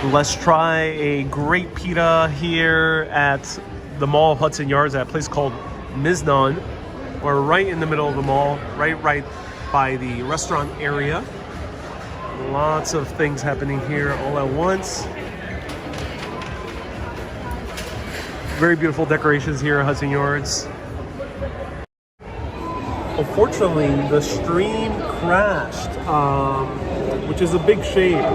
Let's try a great pita here at the mall of Hudson Yards at a place called Miznon. We're right in the middle of the mall, right by the restaurant area. Lots of things happening here all at once. Very beautiful decorations here at Hudson Yards. Unfortunately, the stream crashed, which is a big shame.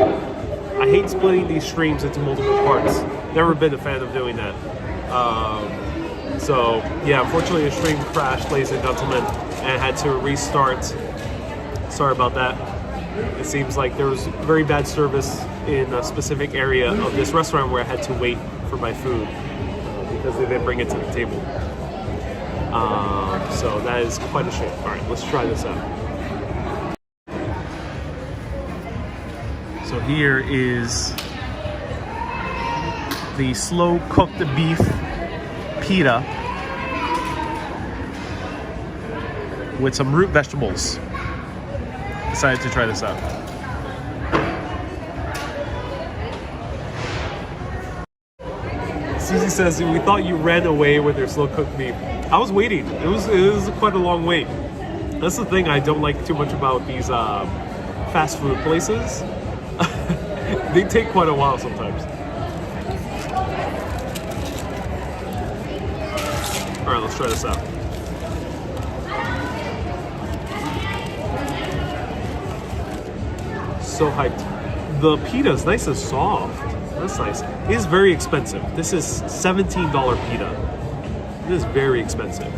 I hate splitting these streams into multiple parts. Never been a fan of doing that. So yeah, unfortunately the stream crashed, ladies and gentlemen, and had to restart. Sorry about that. It seems like there was very bad service in a specific area of this restaurant where I had to wait for my food because they didn't bring it to the table. So that is quite a shame. All right, let's try this out. So here is the slow cooked beef pita with some root vegetables. Decided to try this out. Susie says, we thought you ran away with your slow cooked beef. I was waiting. It was quite a long wait. That's the thing I don't like too much about these fast food places. They take quite a while sometimes. All right, let's try this out. So hyped. The pita is nice and soft. That's nice. It is very expensive. This is $17 pita. It is very expensive.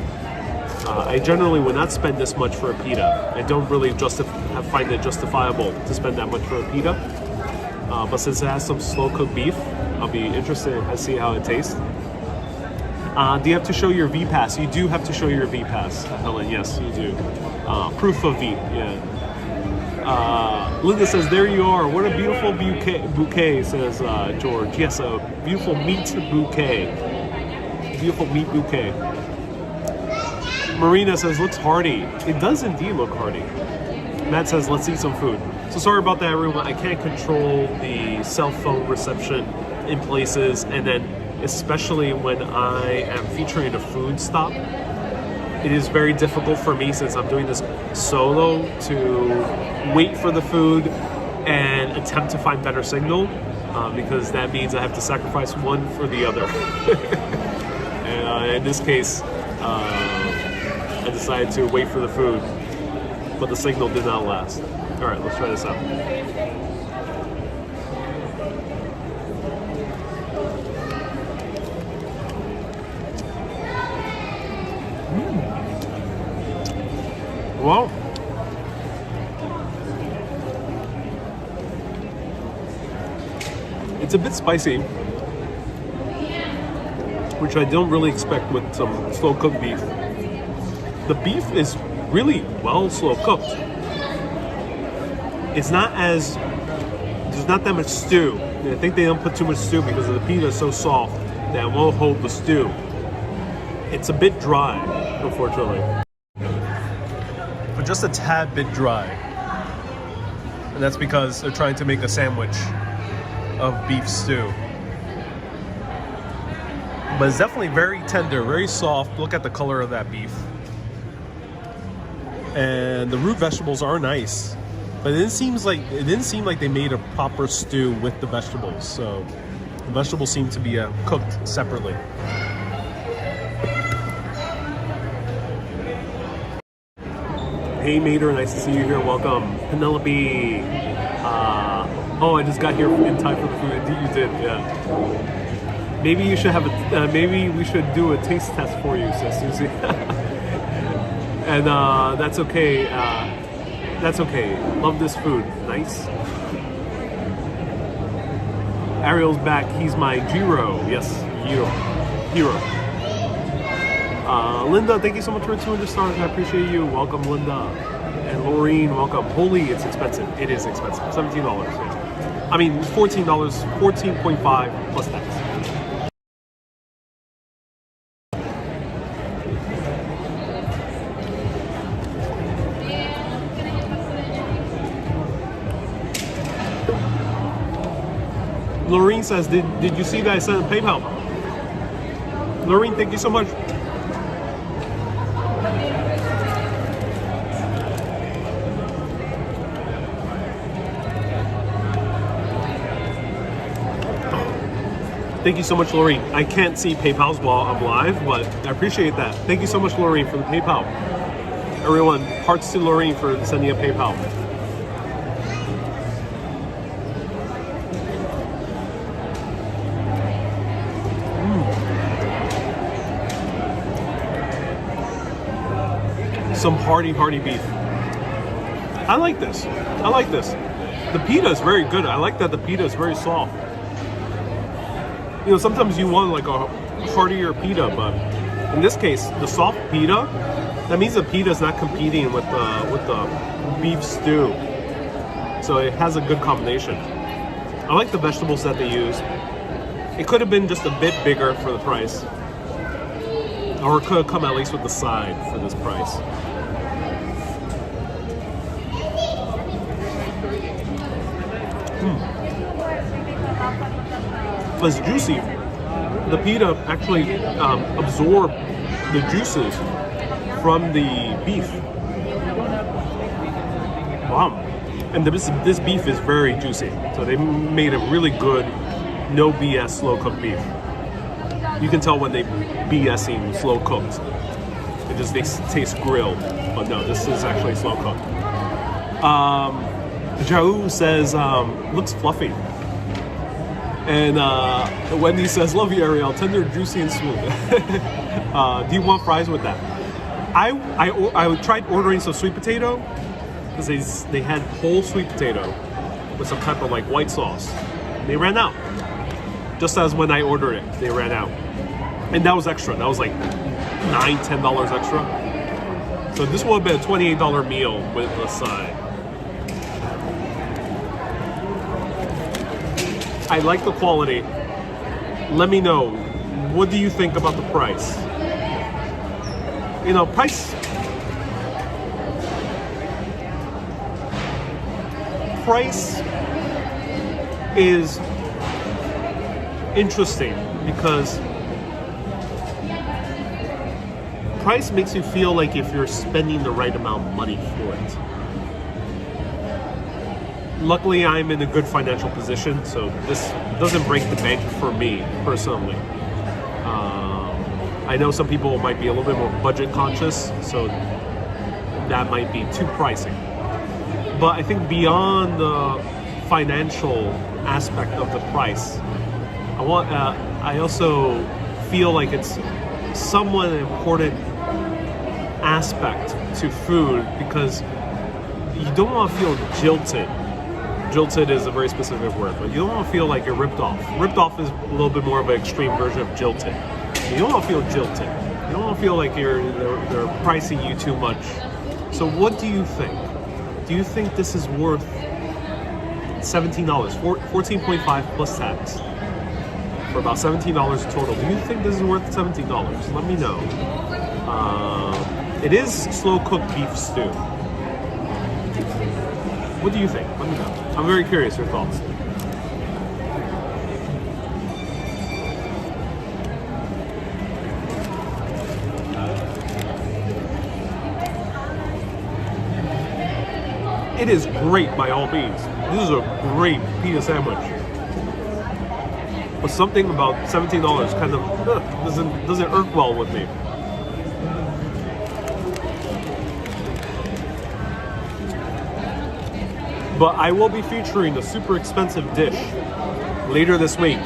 I generally would not spend this much for a pita. I don't really find it justifiable to spend that much for a pita. But since it has some slow cooked beef, I'll be interested to see how it tastes. Do you have to show your V-Pass? You do have to show your V-Pass, Helen. Yes, you do. Proof of V, yeah. Linda says, there you are. What a beautiful bouquet, says George. Yes, a beautiful meat bouquet. Beautiful meat bouquet. Marina says, looks hearty. It does indeed look hearty. Matt says, let's eat some food. So sorry about that, everyone. I can't control the cell phone reception in places, and then especially when I am featuring a food stop. It is very difficult for me, since I'm doing this solo, to wait for the food and attempt to find better signal, because that means I have to sacrifice one for the other. And in this case, I decided to wait for the food, but the signal did not last. All right, let's try this out. Well, it's a bit spicy, which I don't really expect with some slow cooked beef. The beef is really well slow cooked. It's not as, there's not that much stew. I think they don't put too much stew because the pita is so soft that it won't hold the stew. It's a bit dry, unfortunately. But just a tad bit dry. And that's because they're trying to make a sandwich of beef stew. But it's definitely very tender, very soft. Look at the color of that beef. And the root vegetables are nice. But it didn't seem like they made a proper stew with the vegetables. So the vegetables seem to be cooked separately. Hey Mater, nice to see you here. Welcome. Penelope. Oh, I just got here in time for the food. Indeed you did, yeah. Maybe you should have maybe we should do a taste test for you, says Susie. And that's okay. That's okay. Love this food. Nice. Ariel's back. He's my Jiro. Yes, hero. Linda, thank you so much for 200 stars. I appreciate you. Welcome, Linda. And Laureen, welcome. Holy, it's expensive. It is expensive. $17. I mean, $14, $14.5 plus tax. Lorene says, did you see that I sent a PayPal? Lorene, thank you so much. Thank you so much, Lorene. I can't see PayPal's while I'm live, but I appreciate that. Thank you so much, Lorene, for the PayPal. Everyone, hearts to Lorene for sending a PayPal. Some hearty beef. I like this. I like this. The pita is very good. I like that the pita is very soft. You know, sometimes you want like a heartier pita, but in this case, the soft pita, that means the pita is not competing with the beef stew. So it has a good combination. I like the vegetables that they use. It could have been just a bit bigger for the price. Or it could have come at least with the side for this price. It's juicy. The pita actually absorbed the juices from the beef. Wow. And this beef is very juicy. So they made a really good, no BS slow cooked beef. You can tell when they BSing slow cooked. They taste grilled. But no, this is actually slow cooked. Jau says, looks fluffy. And Wendy says, love you, Ariel. Tender, juicy, and smooth. Do you want fries with that? I tried ordering some sweet potato because they had whole sweet potato with some type of like white sauce. They ran out. Just as when I ordered it, they ran out. And that was extra. That was like $9-10 extra. So this would have been a $28 meal with a side. I like the quality. Let me know, what do you think about the price? You know, price is interesting because price makes you feel like if you're spending the right amount of money for it. Luckily, I'm in a good financial position, so this doesn't break the bank for me personally. I know some people might be a little bit more budget conscious, so that might be too pricey. But I think beyond the financial aspect of the price, I also feel like it's somewhat an important aspect to food because you don't want to feel jilted. Jilted is a very specific word, but you don't want to feel like you're ripped off. Ripped off is a little bit more of an extreme version of jilted. You don't want to feel jilted. You don't want to feel like they're pricing you too much. So what do you think? Do you think this is worth $17, $14.5 plus tax, for about $17 total? Do you think this is worth $17? Let me know. It is slow cooked beef stew. What do you think? Let me know. I'm very curious your thoughts. It is great by all means. This is a great pita sandwich. But something about $17 kind of doesn't irk well with me. But I will be featuring a super expensive dish later this week,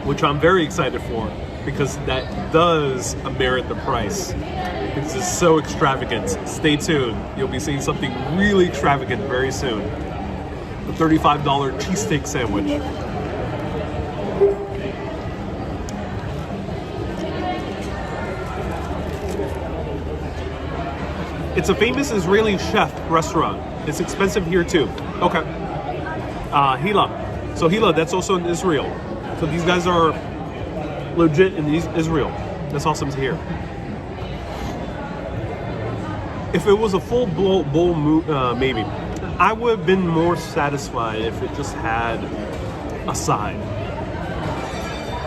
which I'm very excited for because that does merit the price. Because it's so extravagant. Stay tuned. You'll be seeing something really extravagant very soon. A $35 cheesesteak sandwich. It's a famous Israeli chef restaurant. It's expensive here too. Okay. Hila. So Hila, that's also in Israel. So these guys are legit in Israel. That's awesome to hear. If it was a full bowl, maybe. I would have been more satisfied if it just had aside,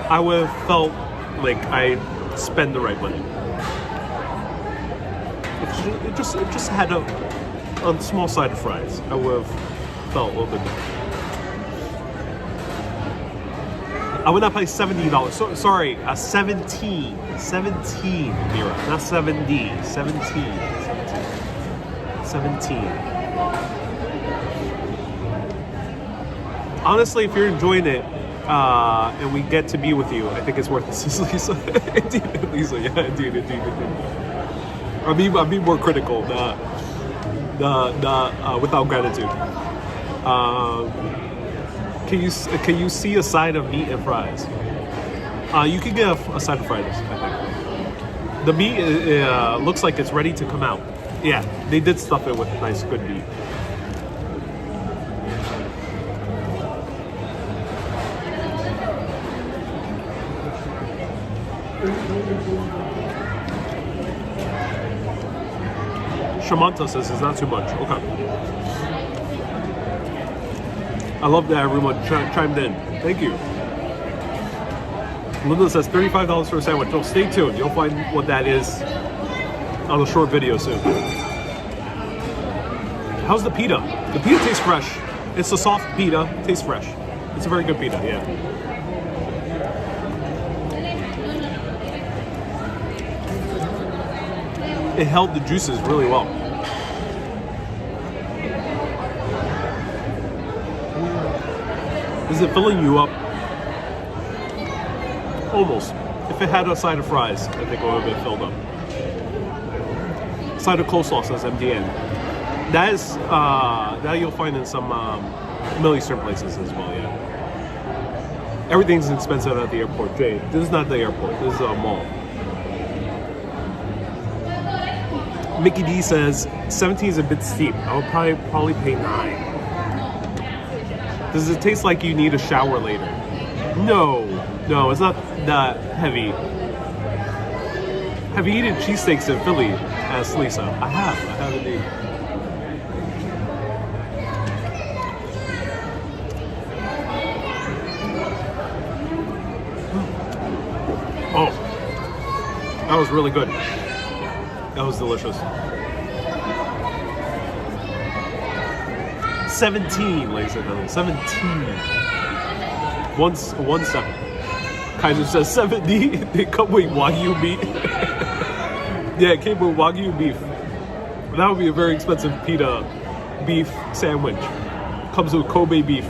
I would have felt like I spent the right money. It just had a small side of fries. I would have felt a little bit better. I would not pay $70. So, sorry, 17 lira, not 70, 17. Honestly, if you're enjoying it, and we get to be with you, I think it's worth it. Lisa, indeed, Lisa, yeah, indeed. I'm being more critical, without gratitude. Can you see a side of meat and fries? You can get a side of fries, I think. The meat looks like it's ready to come out. Yeah, they did stuff it with nice, good meat. Shamanta says it's not too much. Okay. I love that everyone chimed in. Thank you. Linda says $35 for a sandwich. So stay tuned. You'll find what that is on a short video soon. How's the pita? The pita tastes fresh. It's a soft pita. It tastes fresh. It's a very good pita, yeah. It held the juices really well. Is it filling you up? Almost. If it had a side of fries, I think it would have been filled up. Side of coleslaw says MDN. That you'll find in some Middle Eastern places as well, yeah. Everything's expensive at the airport. Jay, this is not the airport. This is a mall. Mickey D says 17 is a bit steep. I would probably pay 9. Does it taste like you need a shower later? No, it's not that heavy. Have you eaten cheesesteaks in Philly? Asked Lisa. I have indeed. Oh, that was really good. That was delicious. 17, ladies and gentlemen. 17. 1-7. Kaiser says 70. They come with Wagyu meat. Yeah, it came with Wagyu beef. That would be a very expensive pita beef sandwich. Comes with Kobe beef.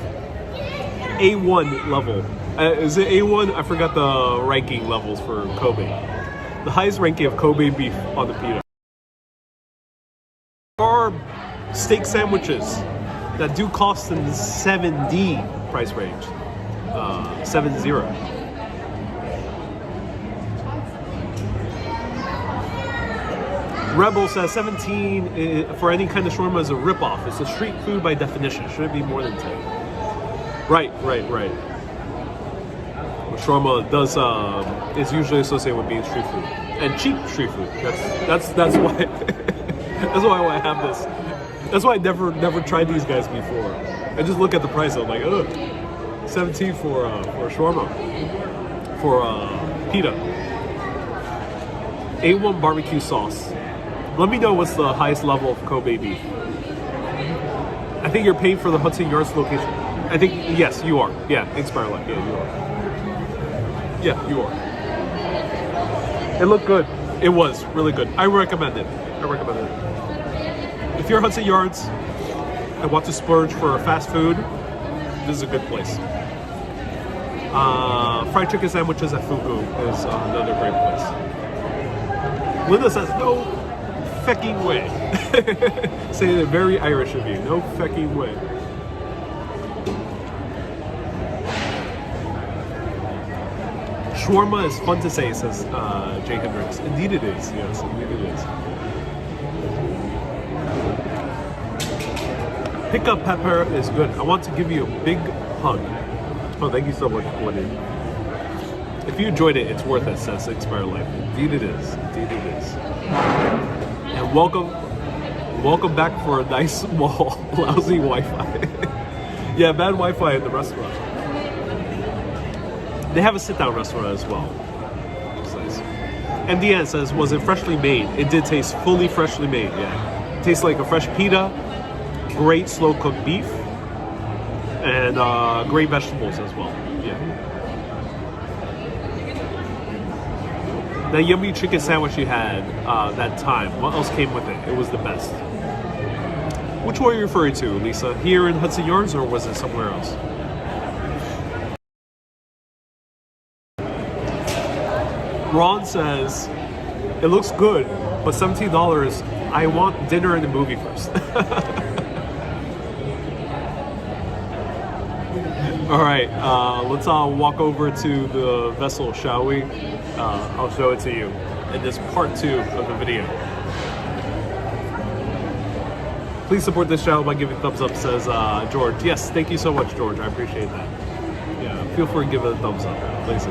A1 level. Is it A1? I forgot the ranking levels for Kobe. The highest ranking of Kobe beef on the pita. There are steak sandwiches that do cost in the 7D price range. 70. Rebel says 17 for any kind of shawarma is a ripoff. It's a street food by definition. Shouldn't be more than 10. Right. Shawarma does is usually associated with being street food and cheap street food. That's why that's why I have this. That's why I never tried these guys before. I just look at the price. I'm like, ugh, 17 for shawarma, for pita. A1 barbecue sauce. Let me know what's the highest level of Kobe beef. I think you're paying for the Hudson Yards location. I think, yes, you are. Yeah, Expire Life. Yeah, you are. Yeah, you are. It looked good. It was really good. I recommend it. If you're Hudson Yards and want to splurge for fast food, this is a good place. Fried chicken sandwiches at Fugu is another great place. Linda says, no fecking way. Saying it very Irish of you. No fecking way. Shawarma is fun to say, says Jay Hendricks. Indeed it is. Yes, indeed it is. Pickup pepper is good. I want to give you a big hug. Oh, thank you so much for winning. If you enjoyed it, it's worth it, says Expire Life. Indeed it is. Indeed it is. And welcome back for a nice, small, lousy Wi-Fi. Yeah, bad Wi-Fi in the restaurant. They have a sit-down restaurant as well. It's nice. And Deanne says, was it freshly made? It did taste fully freshly made, yeah. It tastes like a fresh pita, great slow-cooked beef, and great vegetables as well, yeah. That yummy chicken sandwich you had that time, what else came with it? It was the best. Which one are you referring to, Lisa? Here in Hudson Yards, or was it somewhere else? Ron says, it looks good, but $17, I want dinner and the movie first. All right, let's walk over to the vessel, shall we? I'll show it to you in this part 2 of the video. Please support this channel by giving a thumbs up, says George. Yes, thank you so much, George. I appreciate that. Yeah, feel free to give it a thumbs up. Please.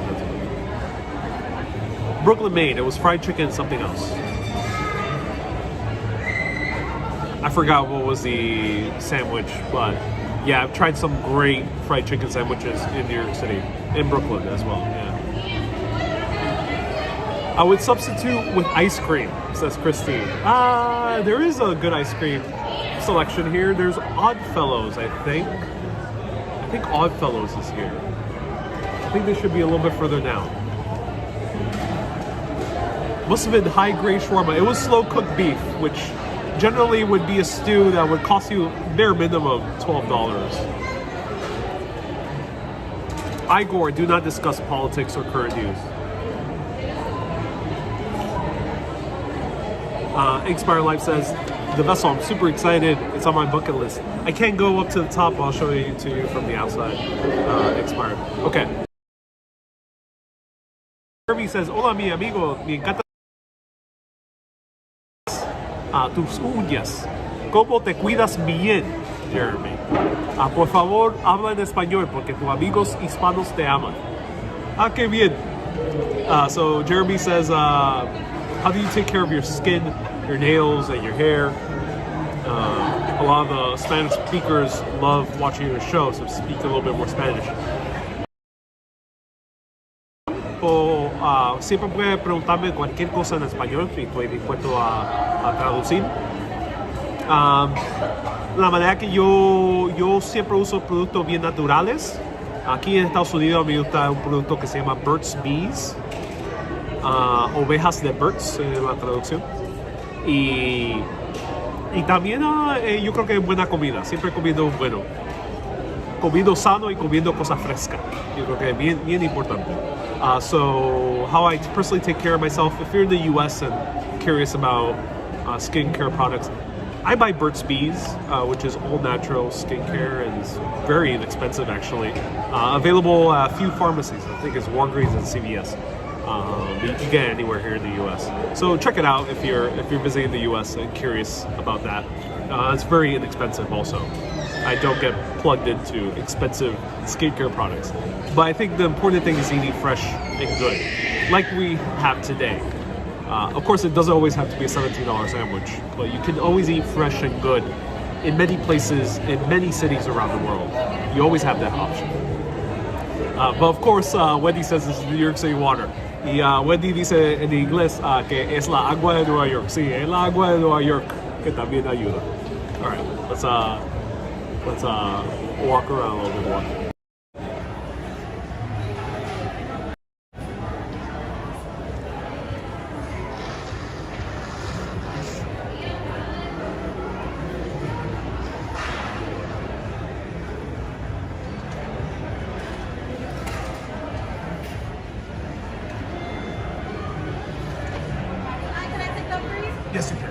Brooklyn, Maine. It was fried chicken and something else. I forgot what was the sandwich, but yeah, I've tried some great fried chicken sandwiches in New York City, in Brooklyn as well. Yeah. I would substitute with ice cream, says Christine. There is a good ice cream selection here. There's Oddfellows, I think. I think Oddfellows is here. I think they should be a little bit further down. Must have been high-grade shawarma. It was slow-cooked beef, which generally would be a stew that would cost you bare minimum $12. Igor, do not discuss politics or current news. Inspire Life says, the vessel, I'm super excited. It's on my bucket list. I can't go up to the top. I'll show you to you from the outside. Inspire. Okay. Kirby says, hola mi amigo, me encanta tus uñas. ¿Cómo te cuidas bien, Jeremy? Por favor, habla en español porque tus amigos hispanos te aman. Qué bien. So Jeremy says, how do you take care of your skin, your nails, and your hair? A lot of the Spanish speakers love watching your show, so speak a little bit more Spanish. Siempre puede preguntarme cualquier cosa en español y estoy dispuesto a traducir. La manera que yo siempre uso productos bien naturales. Aquí en Estados Unidos me gusta un producto que se llama Burt's Bees. Ovejas de Burt's, la traducción. Y también yo creo que es buena comida. Siempre comiendo bueno. Comiendo sano y comiendo cosas frescas. Yo creo que es bien importante. So how I personally take care of myself, if you're in the US and curious about skincare products, I buy Burt's Bees, which is all natural skincare and is very inexpensive actually. Available at a few pharmacies. I think it's Walgreens and CVS. But you can get it anywhere here in the US. So check it out if you're visiting the US and curious about that. It's very inexpensive also. I don't get plugged into expensive skincare products. But I think the important thing is eating fresh and good, like we have today. Of course, it doesn't always have to be a $17 sandwich, but you can always eat fresh and good in many places, in many cities around the world. You always have that option. But of course, Wendy says this is New York City water. Y Wendy dice en inglés que es la agua de Nueva York. Sí, es la agua de Nueva York que también ayuda. All right, let's walk around a little bit more. Yes, you can.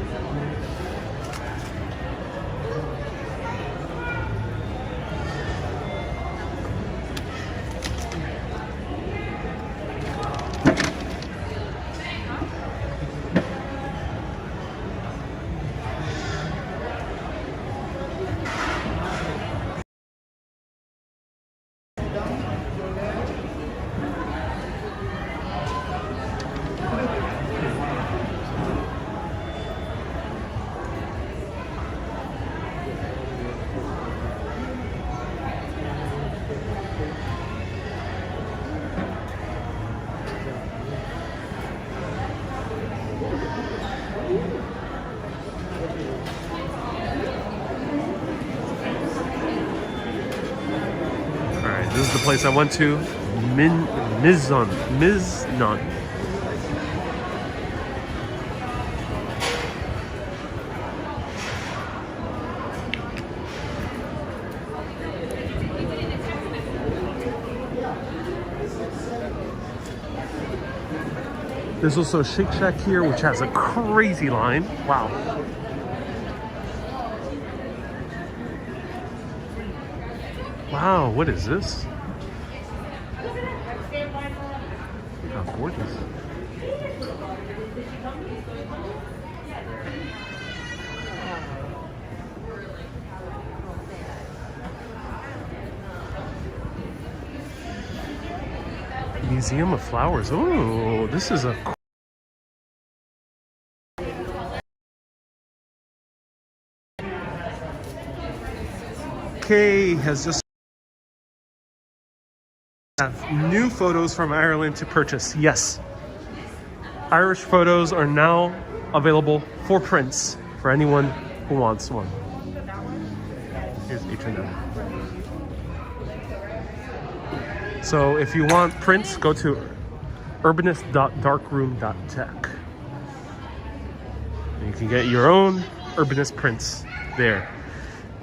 this is the place I went to. Miznon. There's also a Shake Shack here, which has a crazy line. Wow. Wow, what is this? Look how gorgeous. Museum of Flowers. Oh, this is a okay, has just have new photos from Ireland to purchase. Yes. Irish photos are now available for prints for anyone who wants one. Here's H&M. So if you want prints, go to urbanist.darkroom.tech. You can get your own Urbanist prints there.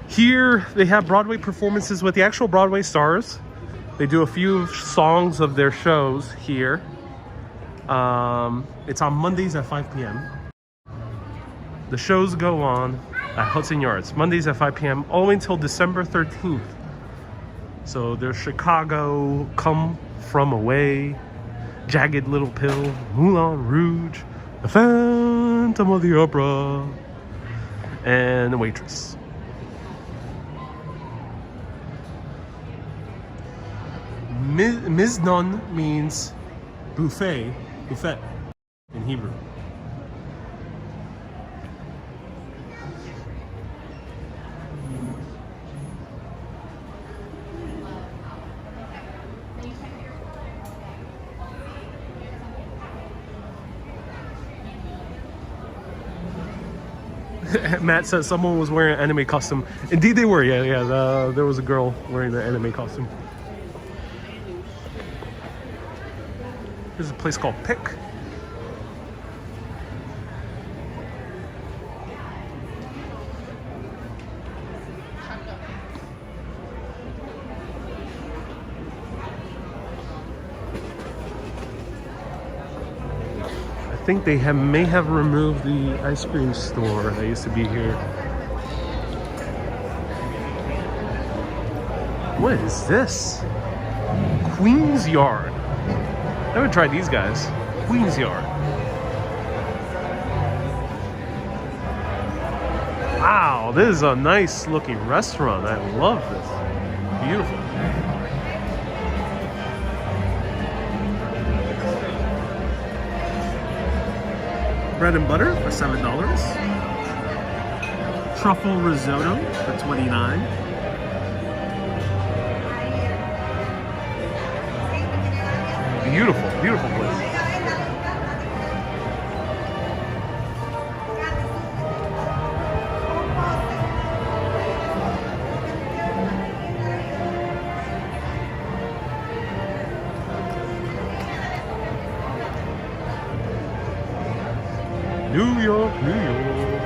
Here they have Broadway performances with the actual Broadway stars. They do a few songs of their shows here. It's on Mondays at 5 p.m. The shows go on at Hudson Yards, Mondays at 5 p.m. all the way until December 13th. So there's Chicago, Come From Away, Jagged Little Pill, Moulin Rouge, The Phantom of the Opera, and The Waitress. Miznon means buffet in Hebrew. Matt says someone was wearing an anime costume. Indeed they were, yeah. There was a girl wearing the anime costume. There's a place called Pick. I think they may have removed the ice cream store that used to be here. What is this? Queen's Yard. I haven't tried these guys. Queen's Yard. Wow, this is a nice looking restaurant. I love this. Beautiful. Bread and butter for $7. Truffle risotto for $29. Beautiful, beautiful place. New York, New York.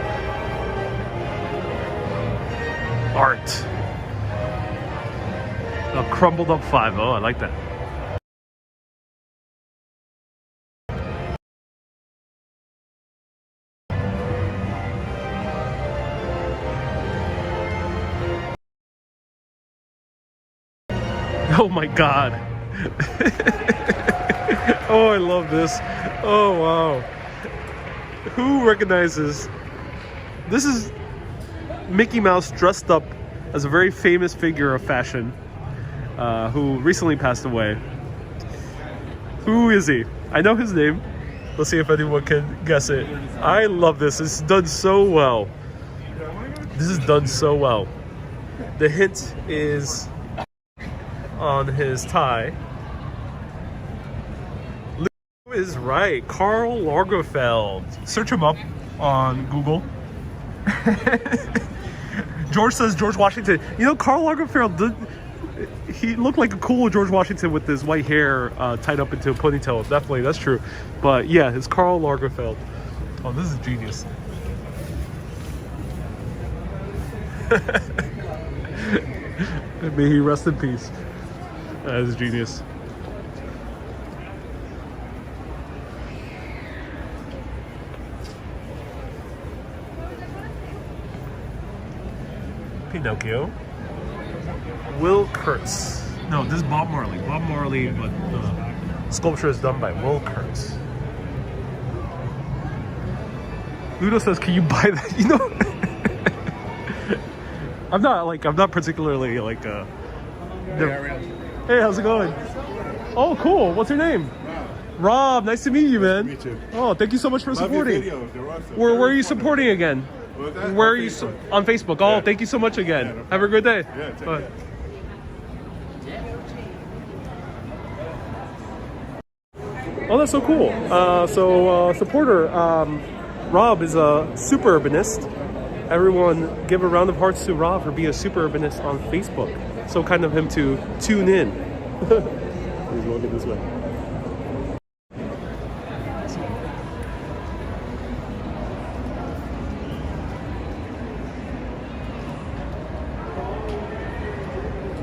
Art. A crumbled up 5. Oh, I like that. Oh my God. Oh, I love this. Oh, wow. Who recognizes? This is Mickey Mouse dressed up as a very famous figure of fashion who recently passed away. Who is he? I know his name. Let's see if anyone can guess it. I love this. It's done so well. This is done so well. The hint is on his tie. Lou is right. Karl Lagerfeld. Search him up on Google. George says George Washington. You know, Karl Lagerfeld he looked like a cool George Washington with his white hair tied up into a ponytail. Definitely, that's true. But yeah, his Karl Lagerfeld. Oh, this is genius. May he rest in peace. That is genius. Pinocchio. Will Kurtz. No, this is Bob Marley. Bob Marley, but the sculpture is done by Will Kurtz. Ludo says, "Can you buy that?" You know, I'm not particularly like. Hey, how's it going? Oh, cool. What's your name? Rob. Nice to meet you, man. Nice to meet you. Oh, thank you so much for supporting. Where are you supporting again? Where are you on Facebook? Oh, thank you so much again. Yeah, no. Have a good day. Yeah, take care. Oh, that's so cool. Supporter Rob is a super urbanist. Everyone give a round of hearts to Rob for being a super urbanist on Facebook. So kind of him to tune in. He's walking this way.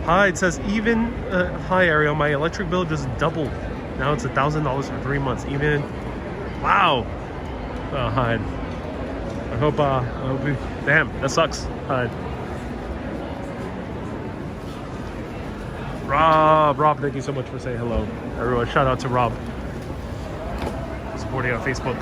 Hi, it says even, hi Ariel, my electric bill just doubled. Now it's $1,000 for 3 months. Even, wow. Hi. I hope damn, that sucks. Hi. Rob, thank you so much for saying hello. Everyone, shout out to Rob. Supporting on Facebook.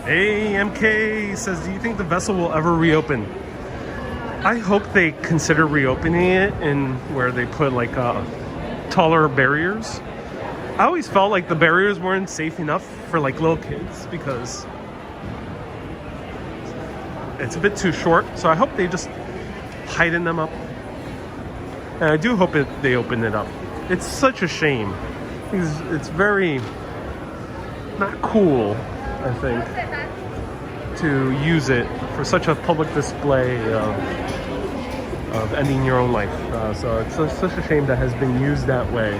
AMK says, do you think the vessel will ever reopen? I hope they consider reopening it in where they put like taller barriers. I always felt like the barriers weren't safe enough for like little kids because it's a bit too short. So I hope they just tighten them up. And I do hope they open it up. It's such a shame. It's very not cool, I think, to use it for such a public display of ending your own life. So it's such a shame that has been used that way.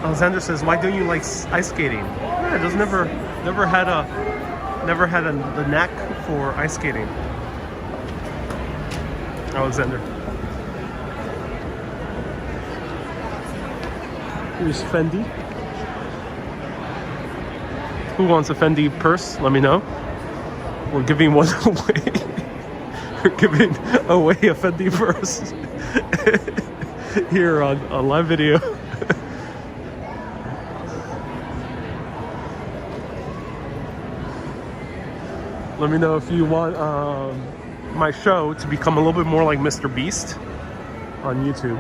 Alexander says, why don't you like ice skating? Yeah, just never had the knack for ice skating. Alexander. Here's Fendi. Who wants a Fendi purse? Let me know. We're giving one away. We're giving away a Fendi purse here on live video. Let me know if you want my show to become a little bit more like Mr. Beast on YouTube.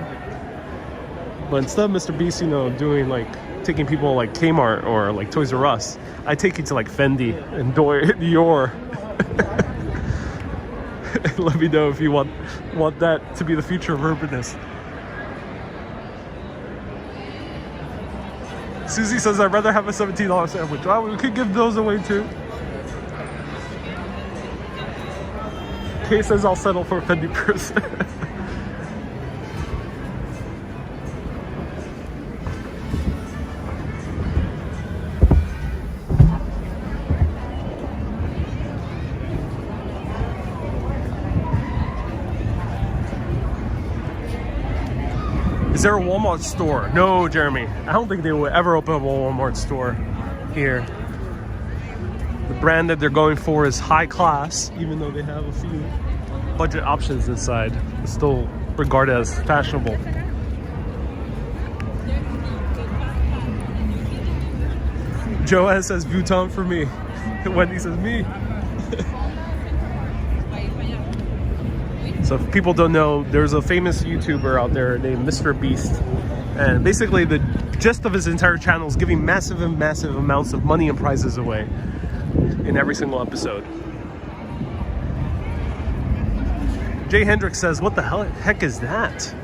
But instead of Mr. Beast, you know, doing like taking people like Kmart or like Toys R Us, I take you to like Fendi and Dior. Let me know if you want that to be the future of urbanness. Susie says, I'd rather have a $17 sandwich. Well, we could give those away too. Kay says, I'll settle for a Fendi purse. Is there a Walmart store? No, Jeremy. I don't think they will ever open a Walmart store here. The brand that they're going for is high class, even though they have a few budget options inside. It's still regarded as fashionable. Joanne says Vuitton for me. Wendy says me. So if people don't know, there's a famous YouTuber out there named Mr. Beast. And basically the gist of his entire channel is giving massive amounts of money and prizes away in every single episode. Jay Hendricks says, what the heck is that?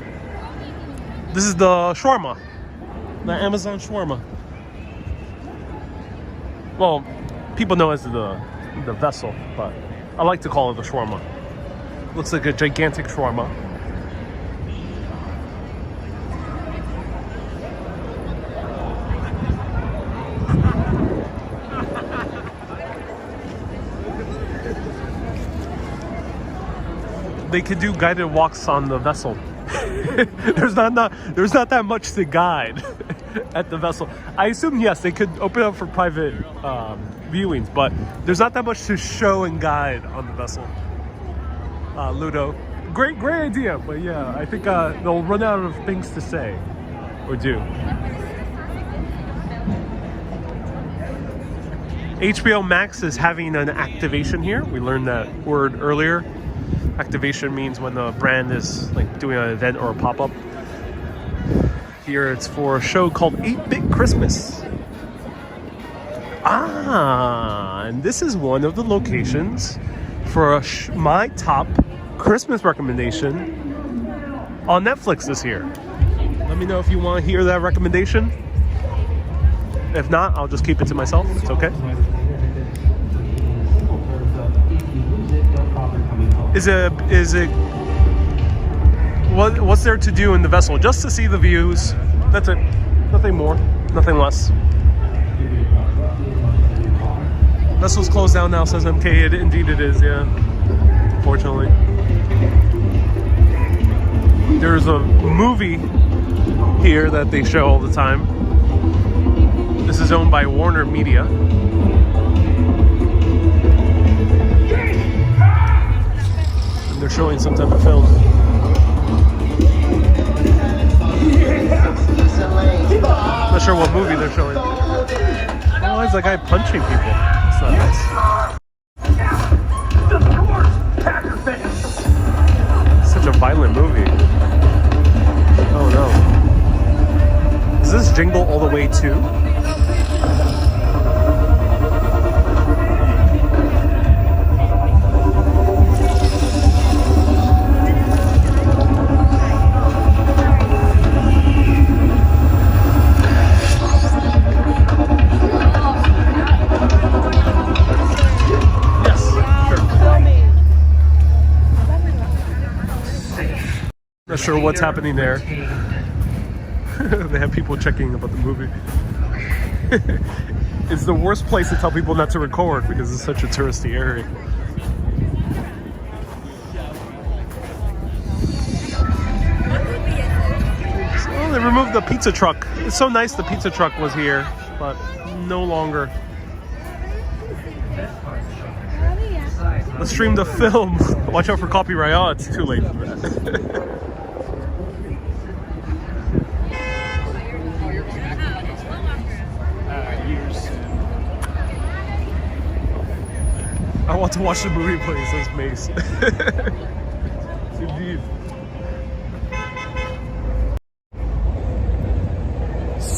This is the shawarma. The Amazon shawarma. Well, people know it as the vessel, but I like to call it the shawarma. Looks like a gigantic shawarma. They could do guided walks on the vessel. there's not that much to guide at the vessel. I assume yes, they could open up for private viewings, but there's not that much to show and guide on the vessel. Ludo, great idea, but yeah, I think they'll run out of things to say or do. HBO Max is having an activation here. We learned that word earlier. Activation means when the brand is like doing an event or a pop-up. Here it's for a show called 8-Bit Christmas. And this is one of the locations for my top Christmas recommendation on Netflix this year. Let me know if you want to hear that recommendation. If not, I'll just keep it to myself. It's okay. What's there to do in the vessel? Just to see the views. That's it. Nothing more, nothing less. Vessel's closed down now, says MK. Indeed it is, yeah. Unfortunately. There's a movie here that they show all the time. This is owned by Warner Media. And they're showing some type of film. I'm not sure what movie they're showing. Why is that guy punching people? That's not nice. Such a violent movie. Oh no. Is this Jingle All the Way too? Not sure what's happening there. They have people checking about the movie. It's the worst place to tell people not to record because it's such a touristy area. So they removed the pizza truck. It's so nice the pizza truck was here, but no longer. Let's stream the film. Watch out for copyright. Oh, it's too late for that. I want to watch the movie, please, says Mace. Indeed.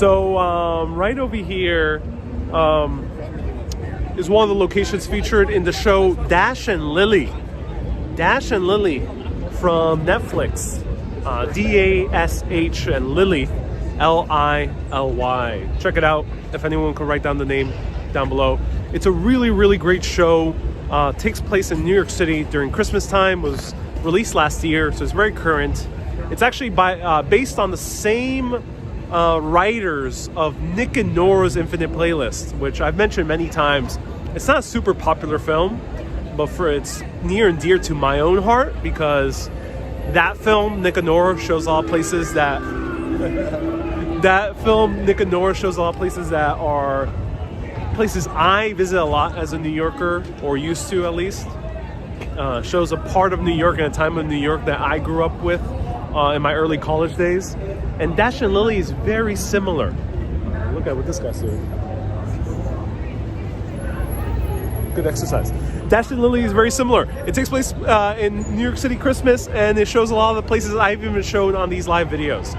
So right over here is one of the locations featured in the show Dash and Lily. Dash and Lily from Netflix. D-A-S-H and Lily, L-I-L-Y. Check it out if anyone could write down the name down below. It's a really, really great show. Takes place in New York City during Christmas time. Was released last year, so it's very current. It's actually based on the same writers of Nick and Nora's Infinite Playlist, which I've mentioned many times. It's not a super popular film, but it's near and dear to my own heart because that film, Nick and Nora, shows a lot of places that are places I visit a lot as a New Yorker, or used to at least. Shows a part of New York and a time of New York that I grew up with in my early college days. And Dash and Lily is very similar. Look at what this guy's doing. Good exercise. Dash and Lily is very similar. It takes place in New York City Christmas, and it shows a lot of the places I've even shown on these live videos.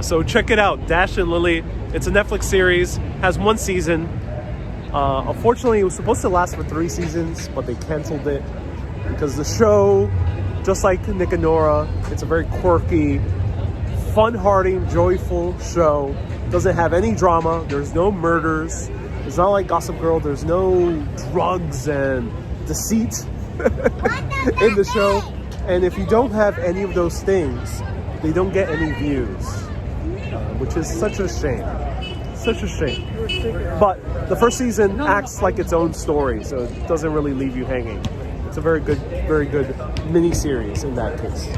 So check it out, Dash and Lily. It's a Netflix series, has 1 season. Unfortunately, it was supposed to last for 3 seasons, but they canceled it because the show, just like Nick and Nora, it's a very quirky, fun-hearted, joyful show. Doesn't have any drama. There's no murders. It's not like Gossip Girl. There's no drugs and deceit in the show. And if you don't have any of those things, they don't get any views, which is such a shame. Such a shame. But the first season acts like its own story, so it doesn't really leave you hanging. It's a very good mini-series in that case.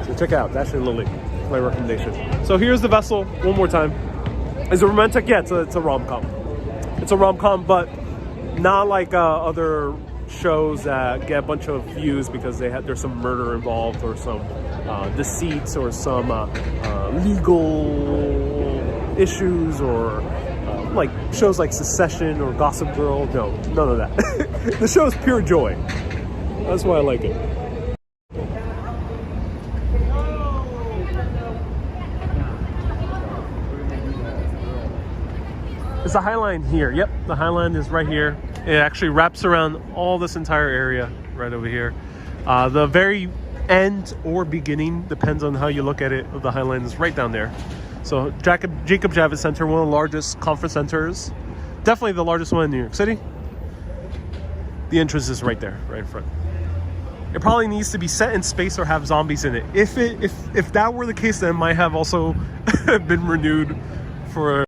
So check it out, Dash and Lily, my recommendation. So here's The Vessel, one more time. Is it romantic? Yeah, it's a rom-com. It's a rom-com, but not like other shows that get a bunch of views because there's some murder involved or some deceits or some legal issues or like shows like Succession or Gossip Girl. No, none of that. The show is pure joy. That's why I like it. It's the High Line here. Yep, the High Line is right here. It actually wraps around all this entire area right over here. The very end or beginning, depends on how you look at it, of the High Line is right down there. So Jacob Javits Center, one of the largest conference centers. Definitely the largest one in New York City. The entrance is right there, right in front. It probably needs to be set in space or have zombies in it. If that were the case, then it might have also been renewed for...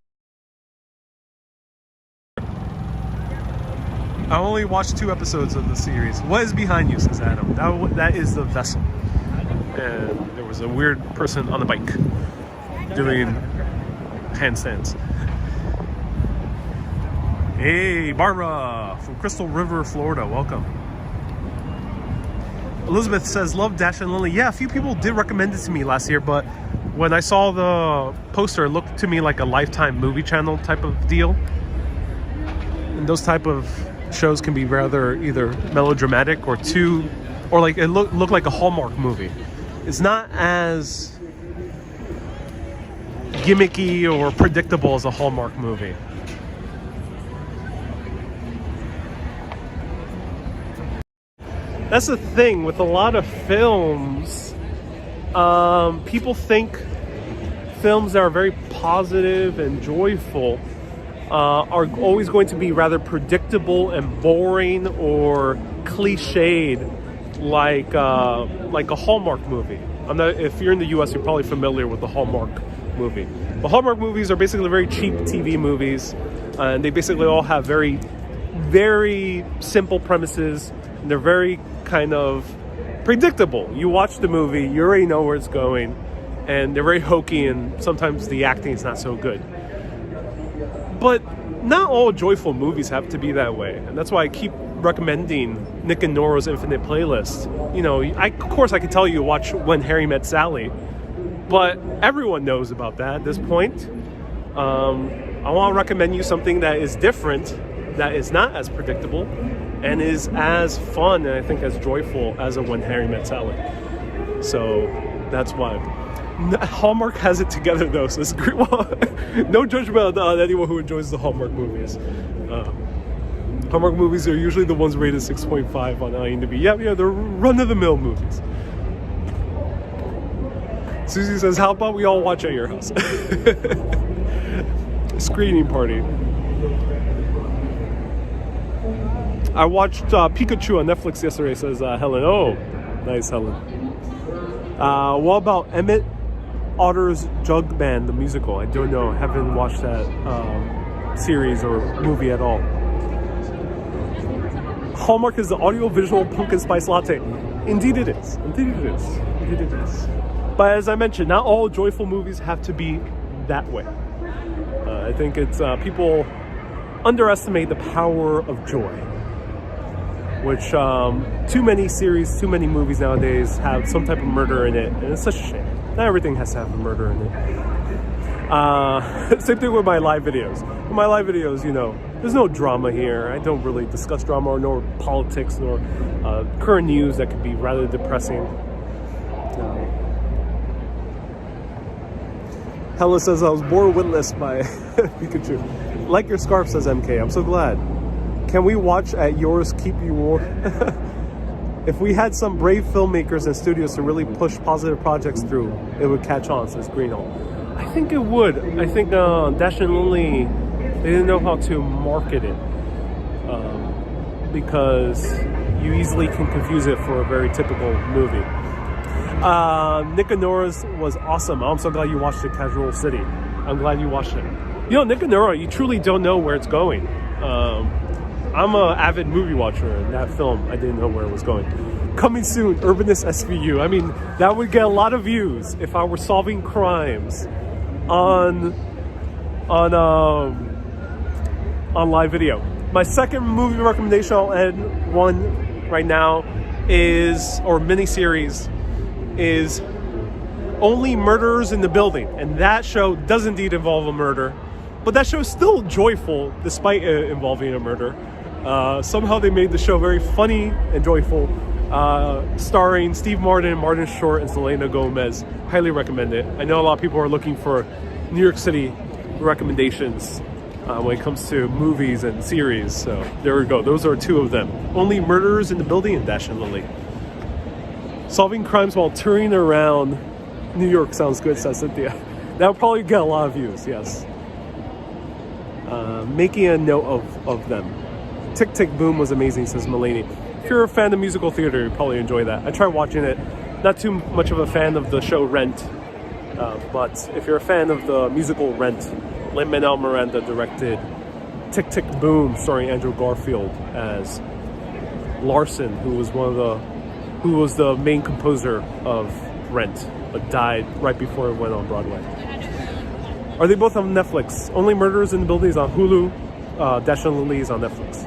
I only watched 2 episodes of the series. What is behind you, says Adam? That is The Vessel. And there was a weird person on a bike doing handstands. Hey, Barbara from Crystal River, Florida. Welcome. Elizabeth says, love Dash and Lily. Yeah, a few people did recommend it to me last year, but when I saw the poster, it looked to me like a Lifetime movie channel type of deal. And those type of shows can be rather either melodramatic or like it looked like a Hallmark movie. It's not as gimmicky or predictable as a Hallmark movie. That's the thing with a lot of films. People think films that are very positive and joyful are always going to be rather predictable and boring or cliched, like a Hallmark movie. If you're in the U.S., you're probably familiar with the Hallmark movie. But Hallmark movies are basically very cheap TV movies, and they basically all have very, very simple premises, and they're very kind of predictable. You watch the movie, you already know where it's going, and they're very hokey, and sometimes the acting is not so good. But not all joyful movies have to be that way, and that's why I keep recommending Nick and Nora's Infinite Playlist. You know, of course I can tell you to watch When Harry Met Sally, but everyone knows about that at this point. I want to recommend you something that is different, that is not as predictable, and is as fun and I think as joyful as a When Harry Met Sally. So that's why. Hallmark has it together though, so it's great. Well, no judgment on anyone who enjoys the Hallmark movies. Hallmark movies are usually the ones rated 6.5 on IMDb. Yeah, they're run-of-the-mill movies. Susie says, how about we all watch at your house? Screening party. I watched Pikachu on Netflix yesterday, says Helen. Oh, nice, Helen. What about Emmett Otter's Jug Band, the musical? I don't know. I haven't watched that series or movie at all. Hallmark is the audio-visual pumpkin spice latte. Indeed it is. Indeed it is. Indeed it is. But as I mentioned, not all joyful movies have to be that way. I think it's people underestimate the power of joy, which too many series, too many movies nowadays have some type of murder in it, and it's such a shame. Not everything has to have a murder in it. Same thing with my live videos. In my live videos, there's no drama here. I don't really discuss drama nor politics nor current news that could be rather depressing. Helen says, I was born witless by Pikachu. Like your scarf, says MK. I'm so glad. Can we watch at yours, keep you warm? If we had some brave filmmakers and studios to really push positive projects through, it would catch on, says Greenhall. I think it would. I think Dash and Lily, they didn't know how to market it. Because you easily can confuse it for a very typical movie. Nick and Nora's was awesome. I'm so glad you watched it, Casual City. I'm glad you watched it. Nick and Nora, you truly don't know where it's going. I'm an avid movie watcher, and that film, I didn't know where it was going. Coming soon, Urbanist SVU. I mean, that would get a lot of views if I were solving crimes on live video. My second movie recommendation, I'll end one right now, or miniseries, is Only Murderers in the Building. And that show does indeed involve a murder, but that show is still joyful despite it involving a murder. Somehow they made the show very funny and joyful, starring Steve Martin, Martin Short, and Selena Gomez. Highly recommend it. I know a lot of people are looking for New York City recommendations when it comes to movies and series, so there we go. Those are two of them. Only Murderers in the Building and Dash and Lily. Solving crimes while touring around New York sounds good, says Cynthia. That would probably get a lot of views, yes. Making a note of them. Tick Tick Boom was amazing, says Mulaney. If you're a fan of musical theater, you'll probably enjoy that. I tried watching it. Not too much of a fan of the show Rent, but if you're a fan of the musical Rent, Lin-Manuel Miranda directed Tick Tick Boom, starring Andrew Garfield as Larson, who was the main composer of Rent, but died right before it went on Broadway. Are they both on Netflix? Only Murderers in the Building is on Hulu. Dash and Lily is on Netflix.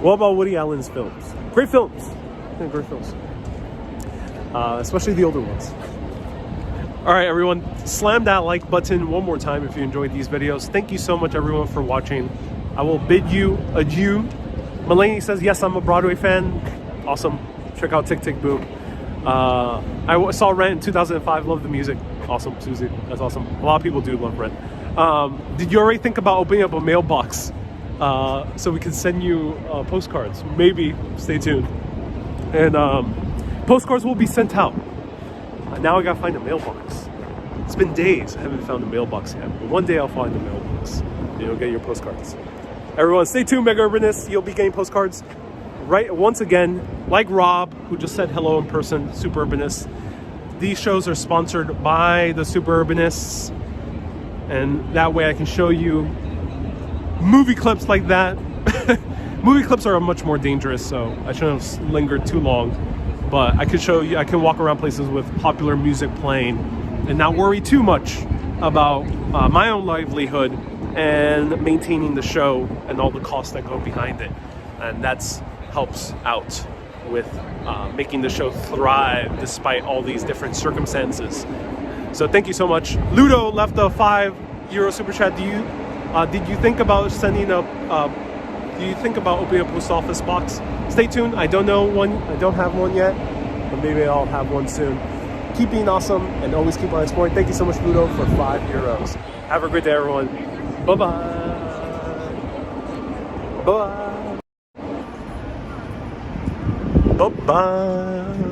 What about Woody Allen's films? Great films. Yeah, great films. Especially the older ones. All right, everyone. Slam that like button one more time if you enjoyed these videos. Thank you so much, everyone, for watching. I will bid you adieu. Mulaney says, yes, I'm a Broadway fan. Awesome. Check out Tick Tick Boom. I saw Rent in 2005. Love the music. Awesome, Susie. That's awesome. A lot of people do love Rent. Did you already think about opening up a mailbox so we can send you postcards? Maybe. Stay tuned. And postcards will be sent out. Now I gotta find a mailbox. It's been days. I haven't found a mailbox yet. But one day I'll find a mailbox. And you'll get your postcards. Everyone, stay tuned, Mega Urbanists. You'll be getting postcards. Right, once again, like Rob, who just said hello in person, Super Urbanists. These shows are sponsored by the Super Urbanists, and that way I can show you movie clips like that. Movie clips are much more dangerous, so I shouldn't have lingered too long. But I could show you, I can walk around places with popular music playing and not worry too much about my own livelihood and maintaining the show and all the costs that go behind it. And that's helps out with making the show thrive despite all these different circumstances. So thank you so much. Ludo left a €5 super chat. Did you think about sending do you think about opening a post office box? Stay tuned. I don't know one. I don't have one yet, but maybe I'll have one soon. Keep being awesome and always keep on exploring. Thank you so much, Ludo, for €5. Have a great day, everyone. Bye-bye. Bye. Bye-bye.